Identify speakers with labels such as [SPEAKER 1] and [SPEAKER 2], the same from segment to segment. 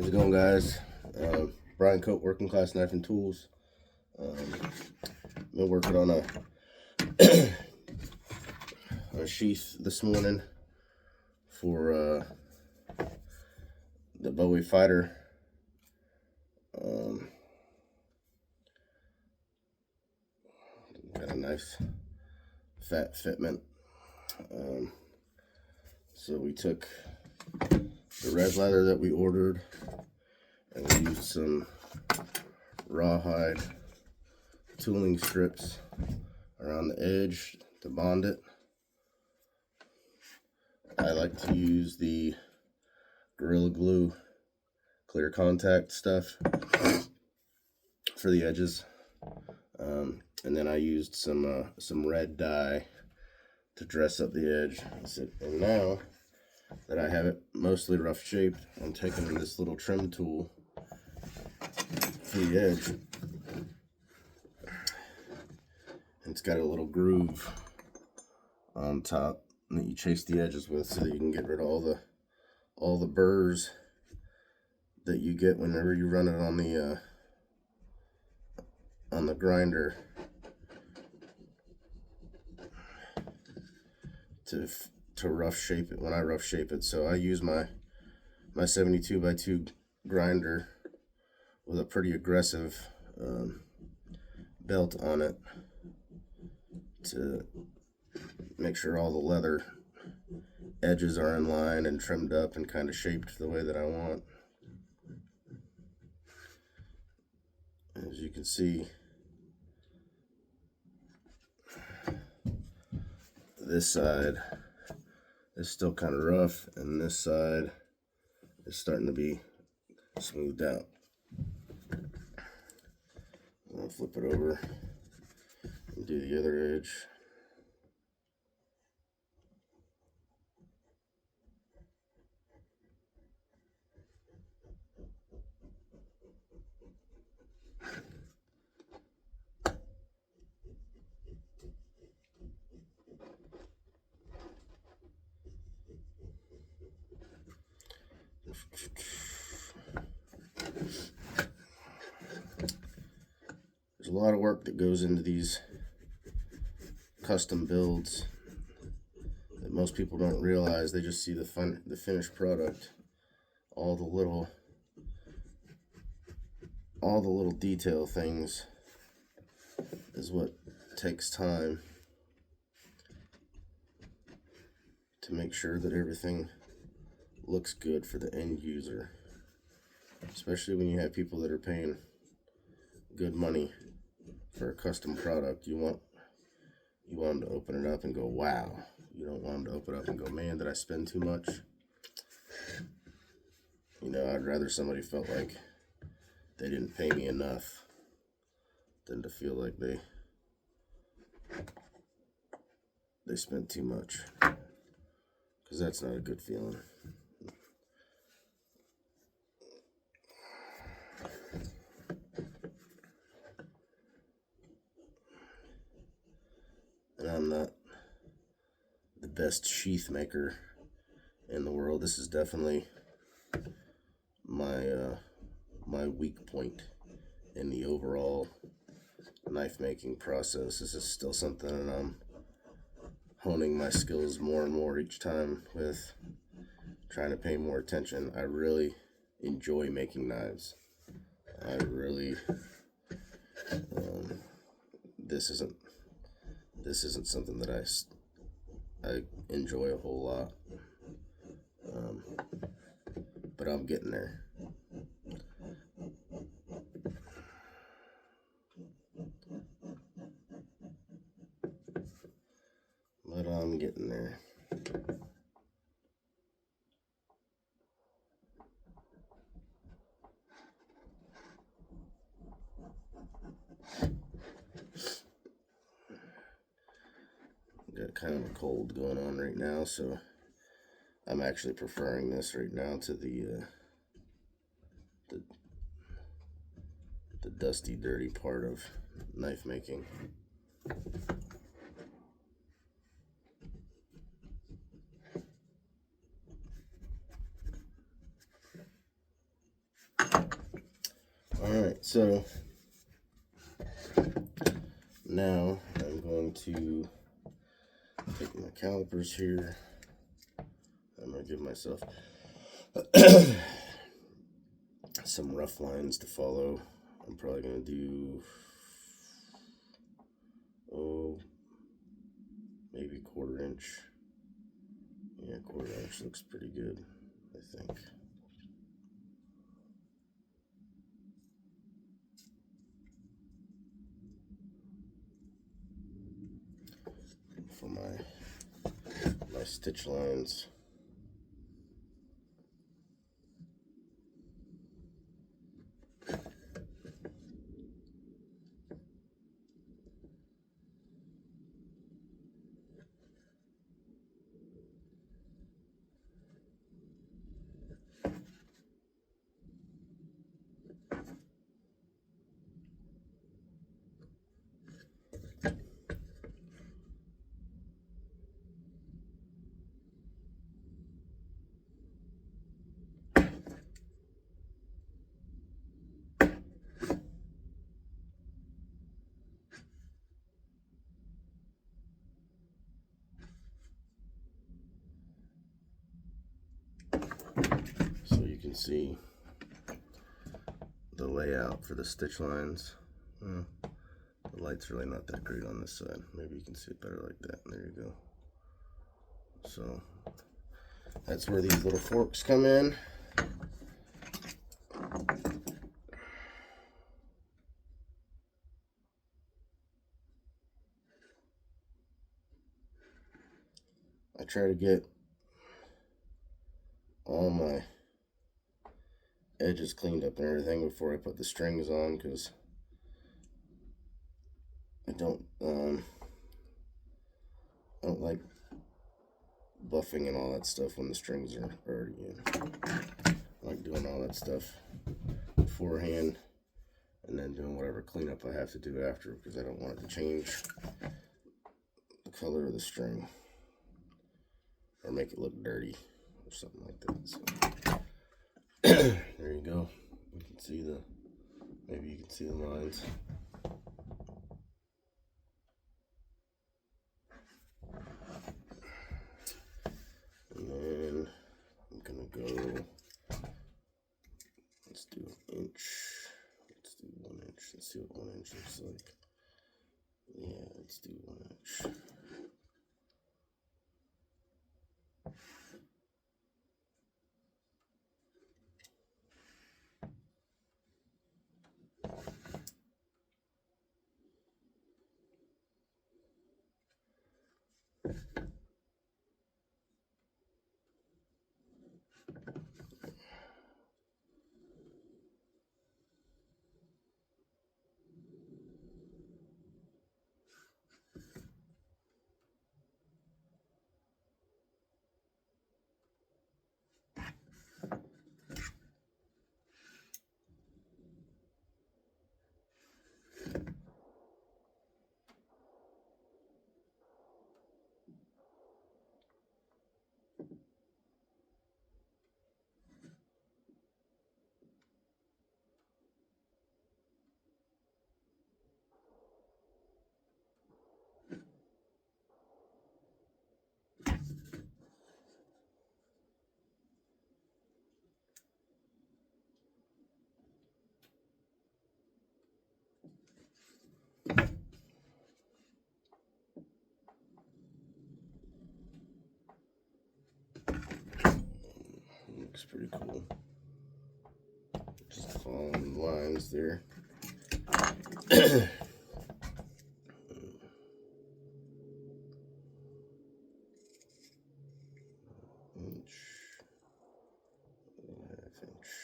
[SPEAKER 1] How's it going, guys? Brian Coat, Working Class Knife and Tools. Been working on a sheath this morning for the Bowie fighter. Got a nice fat fitment. So we took the red leather that we ordered and we used some rawhide tooling strips around the edge to bond it. I like to use the Gorilla Glue clear contact stuff for the edges, and then I used some red dye to dress up the edge. And now that I have it mostly rough shaped, I'm taking this little trim tool for the edge. It's got a little groove on top that you chase the edges with, so that you can get rid of all the burrs that you get whenever you run it on the grinder to rough shape it when I rough shape it. So I use my 72x2 grinder with a pretty aggressive belt on it to make sure all the leather edges are in line and trimmed up and kind of shaped the way that I want. As you can see, this side is still kind of rough, and this side is starting to be smoothed out. I'll flip it over and do the other edge. There's a lot of work that goes into these custom builds that most people don't realize. They just see the finished product. All the little detail things is what takes time to make sure that everything looks good for the end user, especially when you have people that are paying good money for a custom product. You want them to open it up and go, wow. You don't want them to open it up and go, man, did I spend too much? I'd rather somebody felt like they didn't pay me enough than to feel like they spent too much, because that's not a good feeling. And I'm not the best sheath maker in the world. This is definitely my weak point in the overall knife making process. This is still something that I'm honing my skills more and more each time, with trying to pay more attention. I really enjoy making knives. I really this isn't something that I enjoy a whole lot, but I'm getting there. But I'm getting there. Got kind of a cold going on right now, so I'm actually preferring this right now to the dusty, dirty part of knife making. So now I'm going to take my calipers here. I'm going to give myself some rough lines to follow. I'm probably going to do, maybe 1/4 inch. Yeah, 1/4 inch looks pretty good, I think. For my stitch lines. So you can see the layout for the stitch lines. The light's really not that great on this side. Maybe you can see it better like that. There you go. So that's where these little forks come in. I try to get all my edges cleaned up and everything before I put the strings on, because I don't like buffing and all that stuff when the strings are already in. I like doing all that stuff beforehand and then doing whatever cleanup I have to do after, because I don't want it to change the color of the string or make it look dirty or something like that. So there you go. You can see maybe you can see the lines. And then I'm gonna go, let's do an inch. Let's do 1 inch. Let's see what 1 inch looks like. Yeah, let's do 1 inch. Looks pretty cool. Just following the lines there. Inch, 1/2 inch.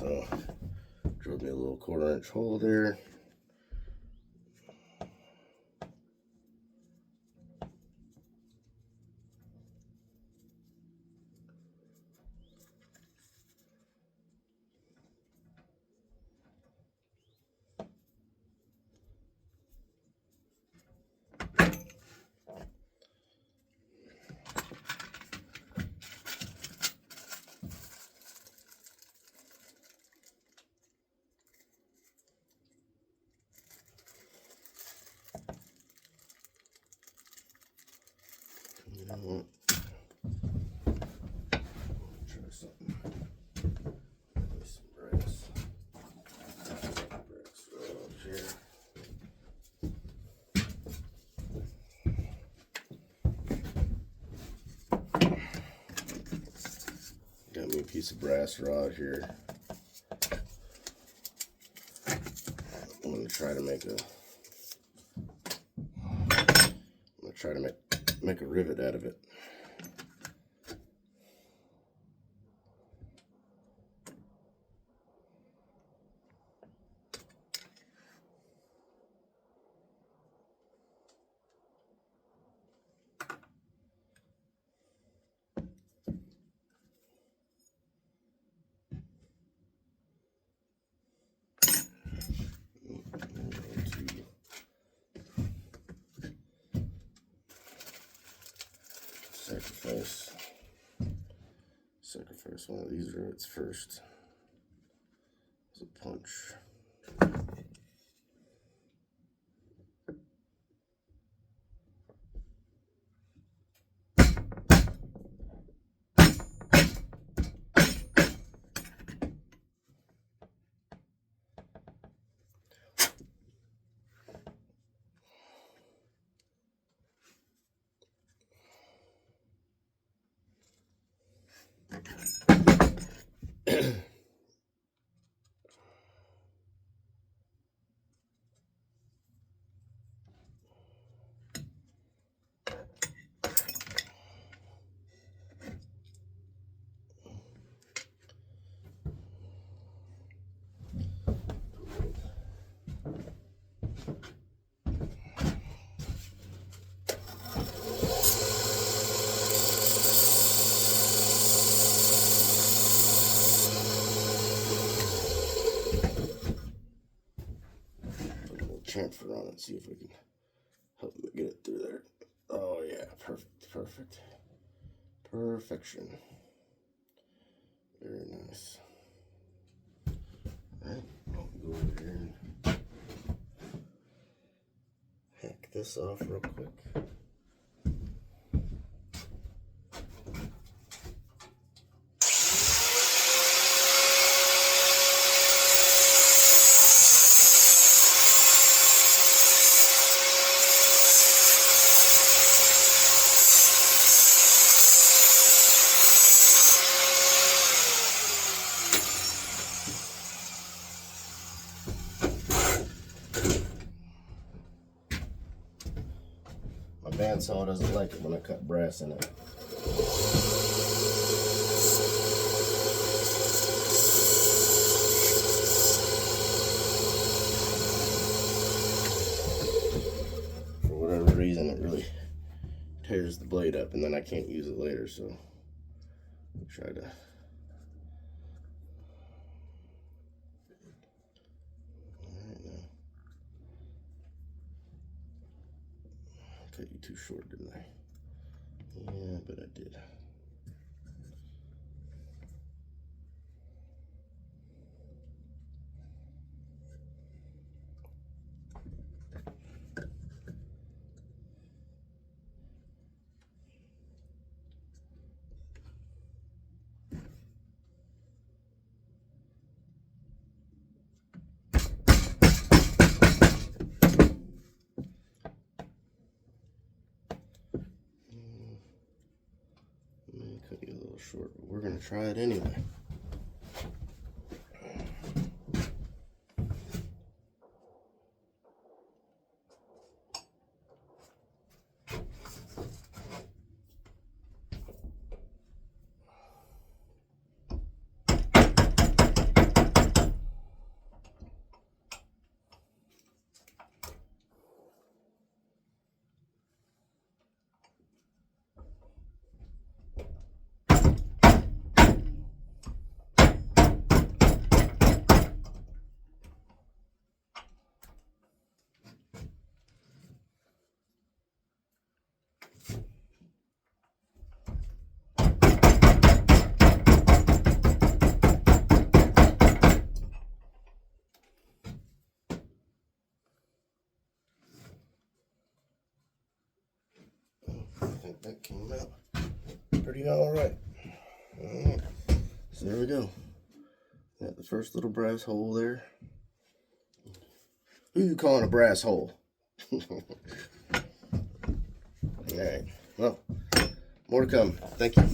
[SPEAKER 1] So drilled me a little 1/4 inch hole there. You know what? Try something. Maybe some brass. Brass rods here. Got me a piece of brass rod here. I'm gonna try to make a rivet out of it. Sacrifice one of these rivets first as a punch. Chamfer on it, see if we can help me get it through there. Oh yeah, perfect. Perfection. Very nice. Alright, I'll go over here and hack this off real quick. My bandsaw doesn't like it when I cut brass in it. For whatever reason, it really tears the blade up, and then I can't use it later, so I'll try to. Cut you too short, didn't I? Yeah, but I did. Cut you a little short, but we're gonna try it anyway. pretty all right. So there we go. Got the first little brass hole there. Who you calling a brass hole? All right. Well, more to come. Thank you.